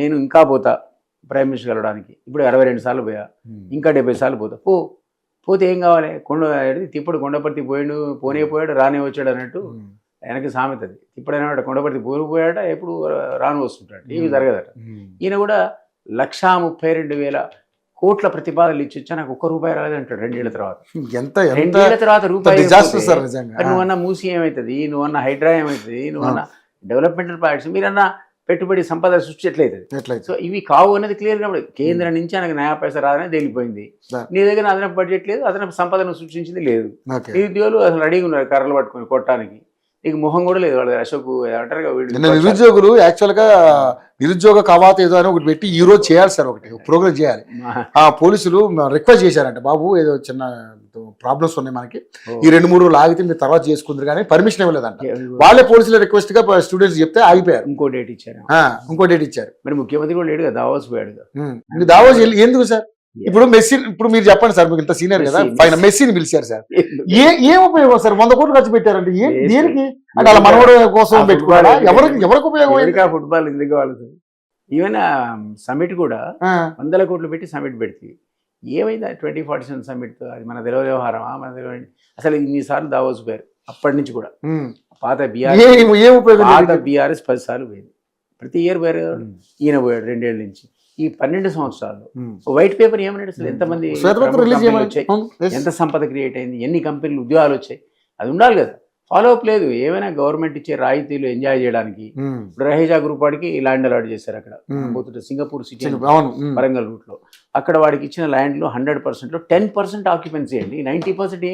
నేను ఇంకా పోతా ప్రైమ్ మినిస్టర్ కలవడానికి, ఇప్పుడు 62 సార్లు పోయా, ఇంకా 70 సార్లు పోతా. పోతే ఏం కావాలి, తిప్పుడు కొండపర్తి పోయాడు రానే వచ్చాడు అన్నట్టు ఆయనకి సామెత అది. తిప్పుడైనా కొండపర్తి పోయాట, ఎప్పుడు రాను వస్తుంటాడు, ఏమి జరగదట. ఈయన కూడా 1,32,000 కోట్ల ప్రతిపాదనలు ఇచ్చి నాకు ₹1 రాలేదంటాడు 2 ఏళ్ల తర్వాత. 2 ఏళ్ల తర్వాత రూపాయి. నువ్వన్నా మూసి ఏమవుతుంది, నువ్వన్నా హైడ్రా ఏమవుతుంది, నువ్వన్నా డెవలప్మెంటల్ ప్రాజెక్ట్స్, మీరన్నా పెట్టుబడి సంపద సృష్టి ఎట్లయితుంది. సో ఇవి కావు అనేది క్లియర్గా కేంద్రం నుంచి ఆయనకు న్యాయ పైసా రాదని తేలిపోయింది. నీ దగ్గర అదనపు బడ్జెట్ లేదు, అదనపు సంపదను సృష్టించింది లేదు. నిరుద్యోగులు అసలు రెడీగా ఉన్నారు కర్రలు పట్టుకొని కొట్టడానికి. నీకు మొహం కూడా లేదు వాళ్ళ అశోక్ అంటారు. నిరుద్యోగులు యాక్చువల్ గా నిరుద్యోగ కవాత్ ఏదో అని ఒకటి పెట్టి ఈ రోజు చేయాలి సార్, ఒకటి ప్రోగ్రామ్ చేయాలి. ఆ పోలీసులు రిక్వెస్ట్ చేశారంట, బాబు ఏదో చిన్న ప్రాబ్లమ్స్ ఉన్నాయి మనకి, ఈ 2-3 రోజులు ఆగితే మీరు తర్వాత చేసుకుంటారు, కానీ పర్మిషన్ ఇవ్వలేదంట. వాళ్ళే పోలీసుల రిక్వెస్ట్ గా స్టూడెంట్స్ చెప్తే ఆగిపోయారు. ఇంకో డేట్ ఇచ్చారు. మరి ముఖ్యమంత్రి కూడా లేడుగా, దావోస్ పోయాడు. దావోస్ ఎందుకు సార్? ఇప్పుడు మెస్సీ, ఇప్పుడు మీరు చెప్పండి సార్, మీకు ఇంత సీనియర్ కదా, పైన మెస్సీని పిలిచారు సార్, ఏం ఉపయోగం సార్? 100 కోట్లు ఖర్చు పెట్టారంటే దేనికి? అంటే అలా మనవడు కోసం పెట్టుకున్నారా? ఎవరికి ఉపయోగం? ఫుట్బాల్ ఎందుకు వాళ్ళకి? ఈవెన్ సమిట్ కూడా 100 కోట్లు పెట్టి సమిట్ పెడితే ఏమైంది? 2047 సమిట్ అది మన తెలియని వ్యవహారమా? మన తెలియని అసలు ఇన్నిసార్లు దావోస్ పోయారు అప్పటి నుంచి కూడా. పాత బీఆర్ఎస్ 10 సార్లు పోయింది, ప్రతి ఇయర్ పోయారు. ఈయన పోయాడు 2 ఏళ్ళ నుంచి. ఈ 12 సంవత్సరాలు వైట్ పేపర్ ఏమన్నాడు అసలు? ఎంతమంది వచ్చాయి, ఎంత సంపద క్రియేట్ అయింది, ఎన్ని కంపెనీలు ఉద్యోగాలు వచ్చాయి, అది ఉండాలి కదా. ఫాలో అప్ లేదు. ఏమైనా గవర్నమెంట్ ఇచ్చే రాయితీలు ఎంజాయ్ చేయడానికి. ఇప్పుడు రహేజా గ్రూప్ వాడికి ల్యాండ్ అలాట్ చేశారు అక్కడ పోతుంటే, సింగపూర్ సిటీ వరంగల్ రూట్ లో. అక్కడ వాడికి ఇచ్చిన ల్యాండ్ లో 100%లో 10% ఆక్యుపెన్సీ అండి, 90% ఏమి